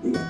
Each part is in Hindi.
Hello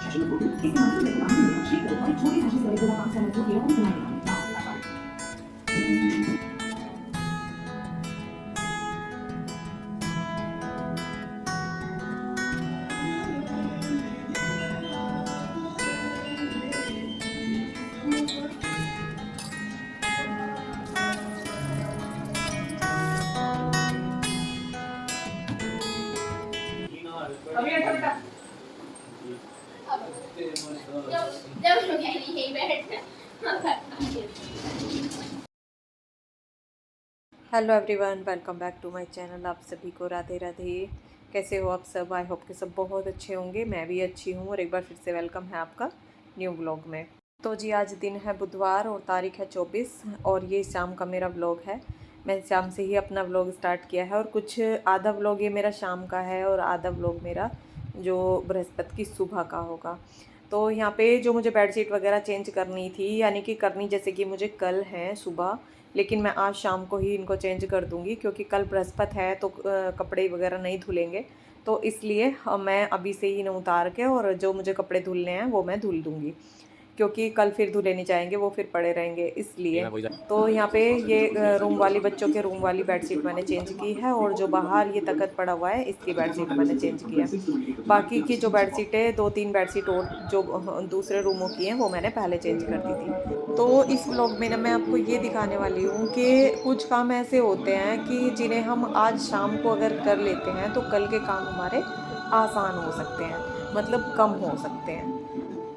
everyone, welcome back to my channel. आप सभी को राधे राधे। कैसे हो आप सब? आई होप कि सब बहुत अच्छे होंगे। मैं भी अच्छी हूँ और एक बार फिर से वेलकम है आपका न्यू ब्लॉग में। तो जी, आज दिन है बुधवार और तारीख है 24 और ये शाम का मेरा ब्लॉग है। मैं शाम से ही अपना ब्लॉग स्टार्ट किया है और कुछ आधा ब्लॉग ये मेरा शाम का है और आधा ब्लॉग मेरा जो बृहस्पति की सुबह का होगा। तो यहाँ पे जो मुझे बेडशीट वगैरह चेंज करनी थी, यानी कि करनी जैसे कि मुझे कल है सुबह, लेकिन मैं आज शाम को ही इनको चेंज कर दूँगी क्योंकि कल बृहस्पति है तो कपड़े वगैरह नहीं धुलेंगे। तो इसलिए मैं अभी से ही इन्हें उतार के और जो मुझे कपड़े धुलने हैं वो मैं धुल दूँगी, क्योंकि कल फिर धुले नहीं जाएंगे, वो फिर पड़े रहेंगे इसलिए। तो यहाँ पे ये रूम वाली, बच्चों के रूम वाली बेडशीट मैंने चेंज की है और जो बाहर ये तखत पड़ा हुआ है इसकी बेडशीट मैंने चेंज किया है। बाकी की जो बेडशीटें, 2-3 बेडशीट और जो दूसरे रूमों की हैं वो मैंने पहले चेंज कर दी थी। तो इस व्लॉग में ना मैं आपको ये दिखाने वाली हूँ कि कुछ काम ऐसे होते हैं कि जिन्हें हम आज शाम को अगर कर लेते हैं तो कल के काम हमारे आसान हो सकते हैं, मतलब कम हो सकते हैं।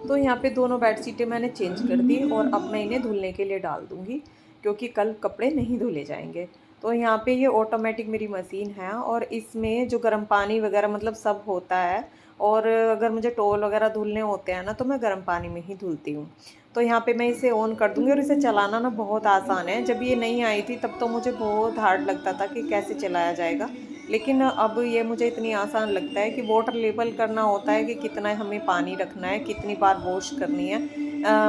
तो यहाँ पे दोनों बेडशीटें मैंने चेंज कर दी और अब मैं इन्हें धुलने के लिए डाल दूँगी क्योंकि कल कपड़े नहीं धुले जाएंगे। तो यहाँ पे ये ऑटोमेटिक मेरी मशीन है और इसमें जो गर्म पानी वगैरह मतलब सब होता है, और अगर मुझे टॉवल वगैरह धुलने होते हैं ना तो मैं गर्म पानी में ही धुलती हूँ। तो यहाँ पे मैं इसे ऑन कर दूँगी और इसे चलाना ना बहुत आसान है। जब ये नहीं आई थी तब तो मुझे बहुत हार्ड लगता था कि कैसे चलाया जाएगा, लेकिन अब ये मुझे इतनी आसान लगता है कि वाटर लेवल करना होता है कि कितना हमें पानी रखना है, कितनी बार वॉश करनी है,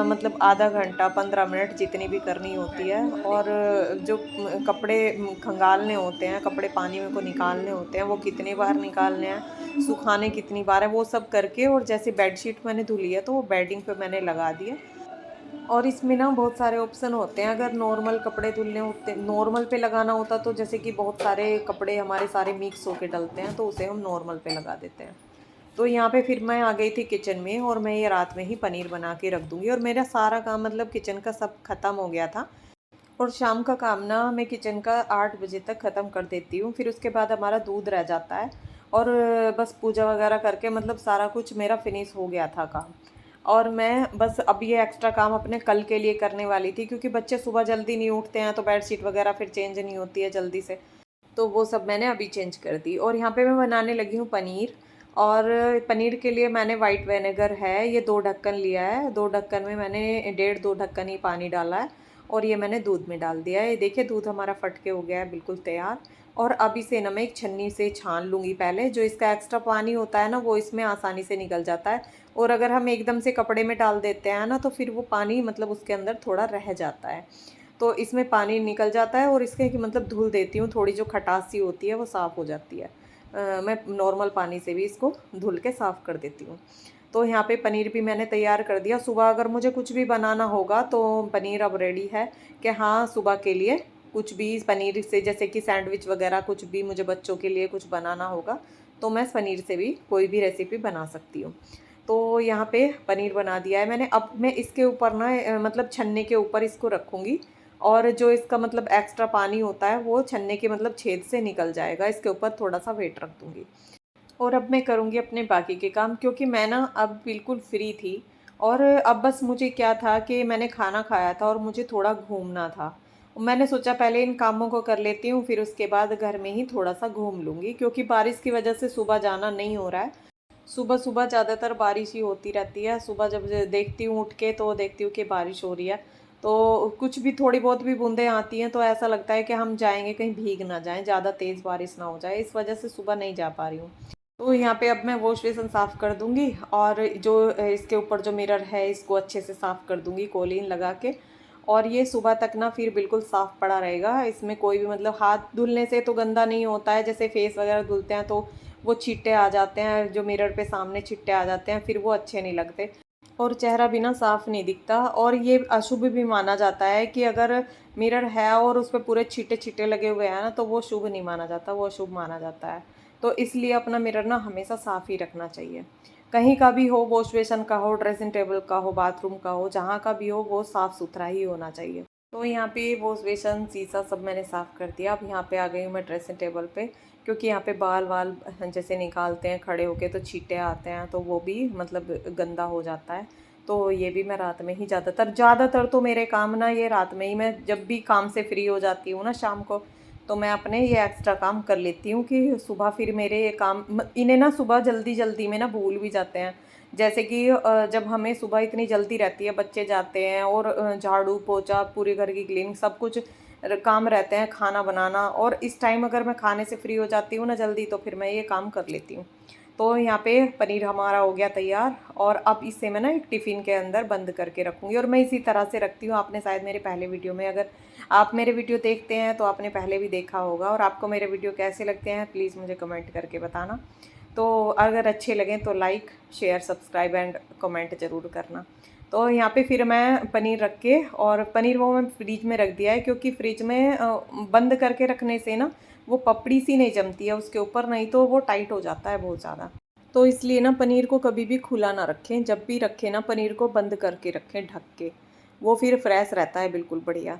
मतलब आधा घंटा 15 मिनट जितनी भी करनी होती है। और जो कपड़े खंगालने होते हैं, कपड़े पानी में को निकालने होते हैं, वो कितनी बार निकालने हैं, सुखाने कितनी बार है, वो सब करके। और जैसे बेडशीट मैंने धुली है तो वो बेडिंग पे मैंने लगा दिया। और इसमें ना बहुत सारे ऑप्शन होते हैं। अगर नॉर्मल कपड़े धुलने होते, नॉर्मल पे लगाना होता तो जैसे कि बहुत सारे कपड़े हमारे सारे मिक्स होके डलते हैं तो उसे हम नॉर्मल पे लगा देते हैं। तो यहाँ पे फिर मैं आ गई थी किचन में और मैं ये रात में ही पनीर बना के रख दूँगी और मेरा सारा काम मतलब किचन का सब ख़त्म हो गया था। और शाम का काम ना मैं किचन का 8 बजे तक ख़त्म कर देती हूँ। फिर उसके बाद हमारा दूध रह जाता है और बस पूजा वगैरह करके मतलब सारा कुछ मेरा फिनिश हो गया था काम। और मैं बस अब ये एक्स्ट्रा काम अपने कल के लिए करने वाली थी क्योंकि बच्चे सुबह जल्दी नहीं उठते हैं तो बेडशीट वगैरह फिर चेंज नहीं होती है जल्दी से। तो वो सब मैंने अभी चेंज कर दी और यहाँ पे मैं बनाने लगी हूँ पनीर। और पनीर के लिए मैंने वाइट विनेगर है, ये 2 ढक्कन लिया है। 2 ढक्कन में मैंने 1.5-2 ढक्कन ही पानी डाला है और ये मैंने दूध में डाल दिया है। ये देखिए दूध हमारा फट के हो गया है बिल्कुल तैयार। और अब इसे ना मैं एक छन्नी से छान लूँगी पहले, जो इसका एक्स्ट्रा पानी होता है ना वो इसमें आसानी से निकल जाता है। और अगर हम एकदम से कपड़े में डाल देते हैं ना तो फिर वो पानी मतलब उसके अंदर थोड़ा रह जाता है। तो इसमें पानी निकल जाता है और इसके कि मतलब धुल देती हूँ, थोड़ी जो खटास सी होती है वो साफ़ हो जाती है। मैं नॉर्मल पानी से भी इसको धुल के साफ़ कर देती हूँ। तो यहाँ पे पनीर भी मैंने तैयार कर दिया। सुबह अगर मुझे कुछ भी बनाना होगा तो पनीर अब रेडी है कि हाँ, सुबह के लिए कुछ भी पनीर से जैसे कि सैंडविच वगैरह कुछ भी मुझे बच्चों के लिए कुछ बनाना होगा तो मैं पनीर से भी कोई भी रेसिपी बना सकती हूँ। तो यहाँ पे पनीर बना दिया है मैंने। अब मैं इसके ऊपर ना मतलब छन्ने के ऊपर इसको रखूँगी और जो इसका मतलब एक्स्ट्रा पानी होता है वो छन्ने के मतलब छेद से निकल जाएगा। इसके ऊपर थोड़ा सा वेट रख दूँगी और अब मैं करूँगी अपने बाकी के काम क्योंकि मैं ना अब बिल्कुल फ्री थी। और अब बस मुझे क्या था कि मैंने खाना खाया था और मुझे थोड़ा घूमना था। मैंने सोचा पहले इन कामों को कर लेती हूँ, फिर उसके बाद घर में ही थोड़ा सा घूम लूँगी क्योंकि बारिश की वजह से सुबह जाना नहीं हो रहा है। सुबह सुबह ज़्यादातर बारिश ही होती रहती है। सुबह जब देखती हूँ उठ के तो देखती हूँ कि बारिश हो रही है, तो कुछ भी थोड़ी बहुत भी बूंदें आती हैं तो ऐसा लगता है कि हम जाएंगे कहीं भीग ना जाएं, ज़्यादा तेज़ बारिश ना हो जाए, इस वजह से सुबह नहीं जा पा रही हूँ। तो यहाँ पे अब मैं वॉश बेसिन साफ़ कर दूँगी और जो इसके ऊपर जो मिरर है इसको अच्छे से साफ़ कर दूँगी कोलीन लगा के। और ये सुबह तक ना फिर बिल्कुल साफ़ पड़ा रहेगा। इसमें कोई भी मतलब हाथ धुलने से तो गंदा नहीं होता है, जैसे फेस वगैरह धुलते हैं तो वो छींटे आ जाते हैं, जो मिरर पे सामने छींटे आ जाते हैं, फिर वो अच्छे नहीं लगते और चेहरा भी ना साफ नहीं दिखता। और ये अशुभ भी माना जाता है कि अगर मिरर है और उस पे पूरे छींटे छींटे लगे हुए हैं ना, तो वो शुभ नहीं माना जाता, वो अशुभ माना जाता है। तो इसलिए अपना मिरर ना हमेशा साफ ही रखना चाहिए। कहीं का भी हो, वॉश बेसन का हो, ड्रेसिंग टेबल का हो, बाथरूम का हो, जहाँ का भी हो वो साफ़ सुथरा ही होना चाहिए। तो यहाँ पे वॉश बेसन, शीशा सब मैंने साफ़ कर दिया। अब यहाँ पे आ गई हूँ मैं ड्रेसिंग टेबल पे, क्योंकि यहाँ पे बाल वाल जैसे निकालते हैं खड़े होके तो छींटे आते हैं, तो वो भी मतलब गंदा हो जाता है। तो ये भी मैं रात में ही ज़्यादातर तो मेरे काम ना ये रात में ही, मैं जब भी काम से फ्री हो जाती हूँ ना शाम को, तो मैं अपने ये एक्स्ट्रा काम कर लेती हूँ कि सुबह फिर मेरे ये काम इन्हें ना सुबह जल्दी जल्दी में ना भूल भी जाते हैं। जैसे कि जब हमें सुबह इतनी जल्दी रहती है, बच्चे जाते हैं और झाड़ू पोछा पूरे घर की क्लीनिंग सब कुछ काम रहते हैं, खाना बनाना, और इस टाइम अगर मैं खाने से फ्री हो जाती हूँ ना जल्दी, तो फिर मैं ये काम कर लेती हूँ। तो यहाँ पे पनीर हमारा हो गया तैयार, और अब इसे मैं ना एक टिफ़िन के अंदर बंद करके रखूँगी, और मैं इसी तरह से रखती हूँ। आपने शायद मेरे पहले वीडियो में, अगर आप मेरे वीडियो देखते हैं तो आपने पहले भी देखा होगा। और आपको मेरे वीडियो कैसे लगते हैं प्लीज़ मुझे कमेंट करके बताना। तो अगर अच्छे लगें तो like share subscribe and comment ज़रूर करना। तो यहाँ पे फिर मैं पनीर रख के, और पनीर वो मैं फ्रिज में रख दिया है, क्योंकि फ्रिज में बंद करके रखने से ना वो पपड़ी सी नहीं जमती है उसके ऊपर, नहीं तो वो टाइट हो जाता है बहुत ज़्यादा। तो इसलिए ना पनीर को कभी भी खुला ना रखें, जब भी रखें ना पनीर को बंद करके रखें ढक के, वो फिर फ्रेश रहता है बिल्कुल बढ़िया।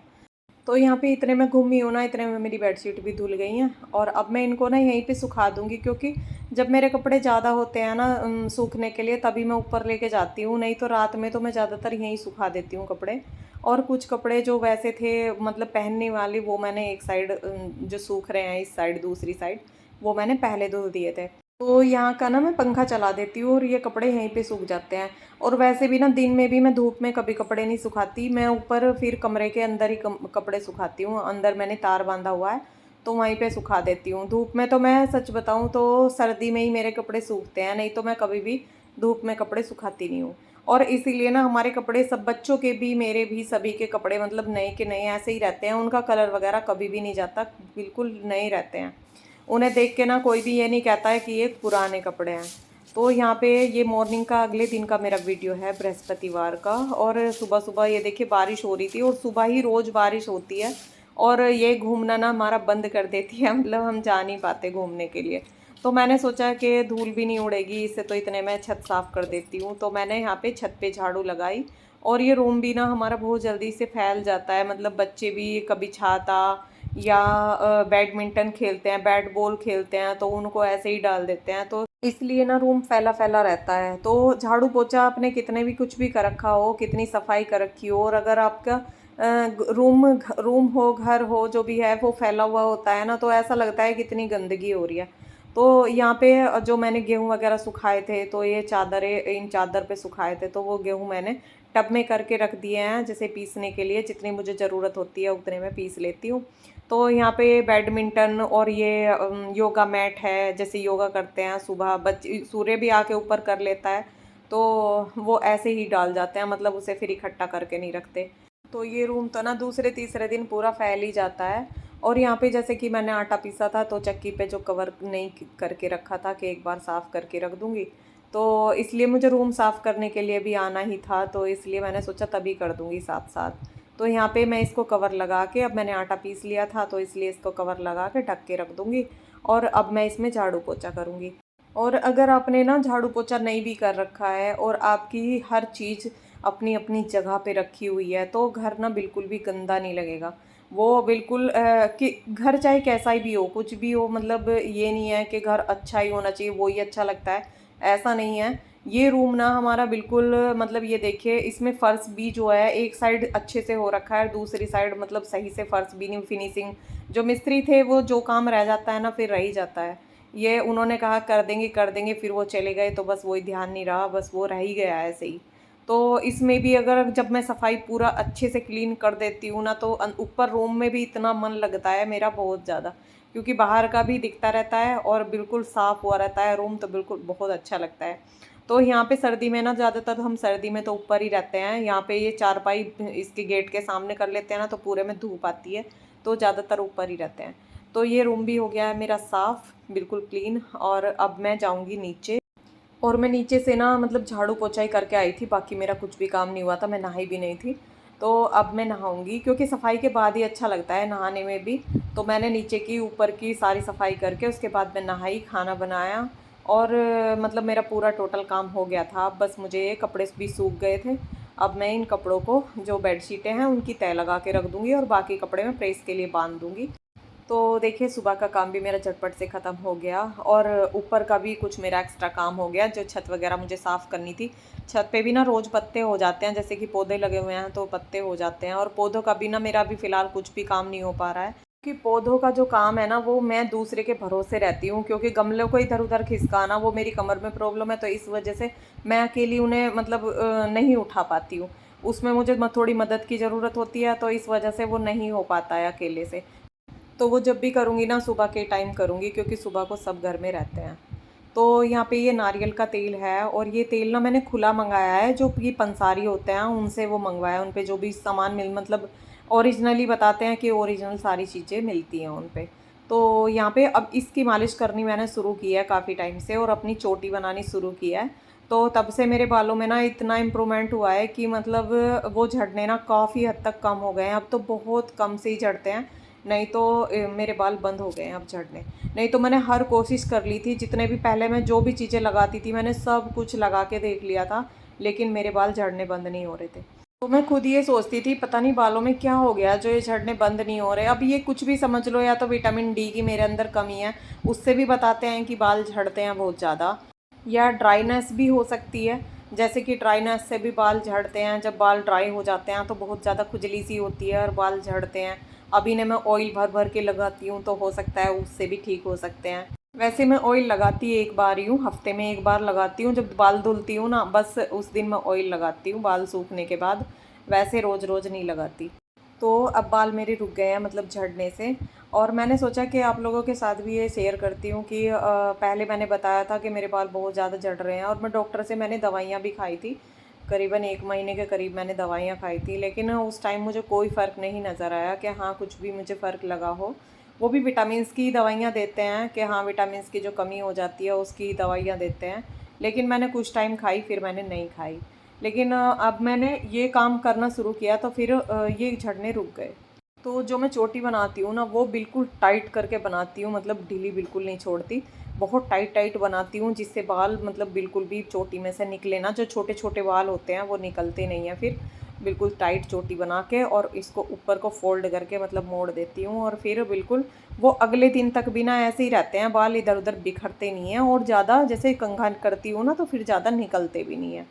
तो यहाँ पे इतने में घूमी हूँ ना, इतने में मेरी बेडशीट भी धुल गई हैं, और अब मैं इनको ना यहीं पे सुखा दूँगी, क्योंकि जब मेरे कपड़े ज़्यादा होते हैं ना सूखने के लिए, तभी मैं ऊपर लेके जाती हूँ, नहीं तो रात में तो मैं ज़्यादातर यहीं सुखा देती हूँ कपड़े। और कुछ कपड़े जो वैसे थे मतलब पहनने वाले, वो मैंने एक साइड जो सूख रहे हैं इस साइड, दूसरी साइड वो मैंने पहले धुल दिए थे। तो यहाँ का ना मैं पंखा चला देती हूँ और ये कपड़े यहीं पे सूख जाते हैं। और वैसे भी ना दिन में भी मैं धूप में कभी कपड़े नहीं सुखाती, मैं ऊपर फिर कमरे के अंदर ही कपड़े सुखाती हूँ। अंदर मैंने तार बांधा हुआ है, तो वहीं पे सुखा देती हूँ। धूप में तो मैं सच बताऊँ तो सर्दी में ही मेरे कपड़े सूखते हैं, नहीं तो मैं कभी भी धूप में कपड़े सुखाती नहीं हूँ। और इसीलिए ना हमारे कपड़े सब, बच्चों के भी मेरे भी, सभी के कपड़े मतलब नए के नए ऐसे ही रहते हैं, उनका कलर वगैरह कभी भी नहीं जाता, बिल्कुल नए रहते हैं। उन्हें देख के ना कोई भी ये नहीं कहता है कि ये पुराने कपड़े हैं। तो यहाँ पे ये मॉर्निंग का अगले दिन का मेरा वीडियो है, बृहस्पतिवार का। और सुबह सुबह ये देखिए बारिश हो रही थी, और सुबह ही रोज़ बारिश होती है, और ये घूमना ना हमारा बंद कर देती है, मतलब हम जा नहीं पाते घूमने के लिए। तो मैंने सोचा कि धूल भी नहीं उड़ेगी इससे, तो इतने में छत साफ़ कर देती हूँ। तो मैंने यहाँ पे छत पे झाड़ू लगाई, और ये रूम भी ना हमारा बहुत जल्दी से फैल जाता है, मतलब बच्चे भी कभी छाता या बैडमिंटन खेलते हैं, बैट बॉल खेलते हैं, तो उनको ऐसे ही डाल देते हैं, तो इसलिए ना रूम फैला फैला रहता है। तो झाड़ू पोछा आपने कितने भी कुछ भी कर रखा हो, कितनी सफाई कर रखी हो, और अगर आपका रूम हो, घर हो, जो भी है वो फैला हुआ होता है ना, तो ऐसा लगता है कितनी गंदगी हो रही है। तो यहाँ पे जो मैंने गेहूँ वगैरह सुखाए थे, तो ये चादरें इन चादर पे सुखाए थे, तो वो गेहूँ मैंने टब में करके रख दिए हैं, जैसे पीसने के लिए जितनी मुझे ज़रूरत होती है उतने में पीस लेती हूँ। तो यहाँ पे बैडमिंटन और ये योगा मैट है, जैसे योगा करते हैं सुबह, बच्चे सूर्य भी आके ऊपर कर लेता है, तो वो ऐसे ही डाल जाते हैं, मतलब उसे फिर इकट्ठा करके नहीं रखते। तो ये रूम तो ना दूसरे तीसरे दिन पूरा फैल ही जाता है। और यहाँ पे जैसे कि मैंने आटा पीसा था, तो चक्की पे जो कवर नहीं करके रखा था कि एक बार साफ़ करके रख दूँगी, तो इसलिए मुझे रूम साफ़ करने के लिए भी आना ही था, तो इसलिए मैंने सोचा तभी कर दूँगी साथ साथ। तो यहाँ पे मैं इसको कवर लगा के, अब मैंने आटा पीस लिया था तो इसलिए इसको कवर लगा के ढक के रख दूँगी, और अब मैं इसमें झाड़ू पोछा करूँगी। और अगर आपने ना झाड़ू पोछा नहीं भी कर रखा है, और आपकी हर चीज़ अपनी अपनी जगह पे रखी हुई है, तो घर ना बिल्कुल भी गंदा नहीं लगेगा। वो बिल्कुल कि घर चाहे कैसा ही भी हो, कुछ भी हो, मतलब ये नहीं है कि घर अच्छा ही होना चाहिए वो ही अच्छा लगता है, ऐसा नहीं है। ये रूम ना हमारा बिल्कुल मतलब ये देखिए, इसमें फ़र्श भी जो है एक साइड अच्छे से हो रखा है, दूसरी साइड मतलब सही से फ़र्श भी नहीं, फिनिशिंग जो मिस्त्री थे वो जो काम रह जाता है ना फिर रह ही जाता है। ये उन्होंने कहा कर देंगे, फिर वो चले गए, तो बस वही ध्यान नहीं रहा, बस वो रह ही गया ऐसे ही। तो इसमें भी अगर जब मैं सफाई पूरा अच्छे से क्लीन कर देती हूँ ना, तो ऊपर रूम में भी इतना मन लगता है मेरा बहुत ज़्यादा, क्योंकि बाहर का भी दिखता रहता है और बिल्कुल साफ़ हुआ रहता है रूम, तो बिल्कुल बहुत अच्छा लगता है। तो यहाँ पे सर्दी में ना ज़्यादातर हम सर्दी में तो ऊपर ही रहते हैं, यहाँ पे ये चारपाई इसके गेट के सामने कर लेते हैं ना, तो पूरे में धूप आती है, तो ज़्यादातर ऊपर ही रहते हैं। तो ये रूम भी हो गया है मेरा साफ़, बिल्कुल क्लीन। और अब मैं जाऊँगी नीचे, और मैं नीचे से ना मतलब झाड़ू पोछा ही करके आई थी, बाकी मेरा कुछ भी काम नहीं हुआ था, मैं नहाई भी नहीं थी। तो अब मैं नहाऊंगी, क्योंकि सफाई के बाद ही अच्छा लगता है नहाने में भी। तो मैंने नीचे की ऊपर की सारी सफाई करके उसके बाद मैं नहाई, खाना बनाया, और मतलब मेरा पूरा टोटल काम हो गया था। अब बस मुझे ये कपड़े भी सूख गए थे। अब मैं इन कपड़ों को, जो बेडशीटें हैं उनकी तह लगा के रख दूँगी, और बाकी कपड़े मैं प्रेस के लिए बांध दूँगी। तो देखिए सुबह का काम भी मेरा झटपट से ख़त्म हो गया, और ऊपर का भी कुछ मेरा एक्स्ट्रा काम हो गया, जो छत वगैरह मुझे साफ़ करनी थी। छत पे भी ना रोज़ पत्ते हो जाते हैं, जैसे कि पौधे लगे हुए हैं तो पत्ते हो जाते हैं, और पौधों का भी ना मेरा अभी फ़िलहाल कुछ भी काम नहीं हो पा रहा है। कि पौधों का जो काम है ना वो मैं दूसरे के भरोसे रहती हूँ, क्योंकि गमलों को इधर उधर खिसकाना वो मेरी कमर में प्रॉब्लम है, तो इस वजह से मैं अकेली उन्हें मतलब नहीं उठा पाती हूँ। उसमें मुझे थोड़ी मदद की ज़रूरत होती है, तो इस वजह से वो नहीं हो पाता है अकेले से। तो वो जब भी करूँगी ना सुबह के टाइम करूँगी, क्योंकि सुबह को सब घर में रहते हैं। तो यहाँ पे ये नारियल का तेल है, और ये तेल ना मैंने खुला मंगाया है, जो ये पंसारी होते हैं उनसे वो मंगवाया है। उन पे जो भी सामान मिल मतलब ओरिजिनली बताते हैं कि ओरिजिनल सारी चीज़ें मिलती हैं उन पे। तो यहाँ पे अब इसकी मालिश करनी मैंने शुरू की है काफ़ी टाइम से, और अपनी चोटी बनानी शुरू की है। तो तब से मेरे बालों में ना इतना इम्प्रूवमेंट हुआ है कि मतलब वो झड़ने ना काफ़ी हद तक कम हो गए हैं। अब तो बहुत कम से ही झड़ते हैं, नहीं तो मेरे बाल बंद हो गए हैं अब झड़ने। नहीं तो मैंने हर कोशिश कर ली थी, जितने भी पहले मैं जो भी चीज़ें लगाती थी मैंने सब कुछ लगा के देख लिया था, लेकिन मेरे बाल झड़ने बंद नहीं हो रहे थे। तो मैं खुद ये सोचती थी पता नहीं बालों में क्या हो गया जो ये झड़ने बंद नहीं हो रहे। अब ये कुछ भी समझ लो, या तो विटामिन डी की मेरे अंदर कमी है, उससे भी बताते हैं कि बाल झड़ते हैं बहुत ज़्यादा, या ड्राइनेस भी हो सकती है। जैसे कि ड्राइनेस से भी बाल झड़ते हैं, जब बाल ड्राई हो जाते हैं तो बहुत ज़्यादा खुजली सी होती है और बाल झड़ते हैं। अब इन्हें मैं ऑयल भर भर के लगाती हूँ, तो हो सकता है उससे भी ठीक हो सकते हैं। वैसे मैं ऑयल लगाती एक बार ही हूँ, हफ्ते में एक बार लगाती हूँ, जब बाल धुलती हूँ ना बस उस दिन मैं ऑयल लगाती हूँ बाल सूखने के बाद। वैसे रोज़ रोज़ नहीं लगाती। तो अब बाल मेरे रुक गए हैं मतलब झड़ने से। और मैंने सोचा कि आप लोगों के साथ भी ये शेयर करती हूँ कि पहले मैंने बताया था कि मेरे बाल बहुत ज़्यादा झड़ रहे हैं, और मैं डॉक्टर से मैंने दवाइयाँ भी खाई थी। करीबन 1 महीने के करीब मैंने दवाइयाँ खाई थी, लेकिन उस टाइम मुझे कोई फ़र्क नहीं नज़र आया कि हाँ कुछ भी मुझे फ़र्क लगा हो। वो भी विटामिन्स की दवाइयाँ देते हैं कि हाँ विटामिन्स की जो कमी हो जाती है उसकी दवाइयाँ देते हैं। लेकिन मैंने कुछ टाइम खाई, फिर मैंने नहीं खाई। लेकिन अब मैंने ये काम करना शुरू किया तो फिर ये झड़ने रुक गए। तो जो मैं चोटी बनाती हूँ ना वो बिल्कुल टाइट करके बनाती हूँ, मतलब ढीली बिल्कुल नहीं छोड़ती। बहुत टाइट टाइट बनाती हूँ, जिससे बाल मतलब बिल्कुल भी चोटी में से निकले ना, जो छोटे छोटे बाल होते हैं वो निकलते नहीं हैं फिर। बिल्कुल टाइट चोटी बना के और इसको ऊपर को फोल्ड करके मतलब मोड़ देती हूँ, और फिर बिल्कुल वो अगले दिन तक भी ना ऐसे ही रहते हैं बाल, इधर उधर बिखरते नहीं हैं, और ज़्यादा जैसे कंघा करती हूँ ना तो फिर ज़्यादा निकलते भी नहीं हैं।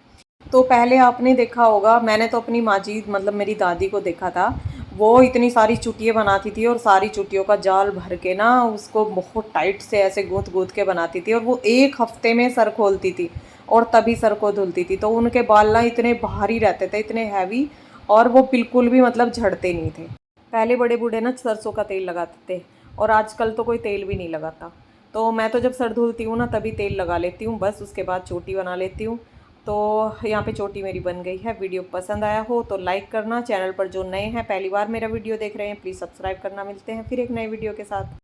तो पहले आपने देखा होगा, मैंने तो अपनी माजी मतलब मेरी दादी को देखा था, वो इतनी सारी चुटियाँ बनाती थी और सारी चुटियों का जाल भर के ना उसको बहुत टाइट से ऐसे गूँथ गूँथ के बनाती थी, और वो 1 हफ्ते में सर खोलती थी और तभी सर को धुलती थी। तो उनके बाल ना इतने भारी रहते थे, इतने हैवी, और वो बिल्कुल भी मतलब झड़ते नहीं थे। पहले बड़े बूढ़े ना सरसों का तेल लगाते थे, और आजकल तो कोई तेल भी नहीं लगाता। तो मैं तो जब सर धुलती हूँ ना तभी तेल लगा लेती हूँ, बस उसके बाद चोटी बना लेती हूँ। तो यहाँ पे चोटी मेरी बन गई है। वीडियो पसंद आया हो तो लाइक करना, चैनल पर जो नए हैं पहली बार मेरा वीडियो देख रहे हैं प्लीज़ सब्सक्राइब करना। मिलते हैं फिर एक नए वीडियो के साथ।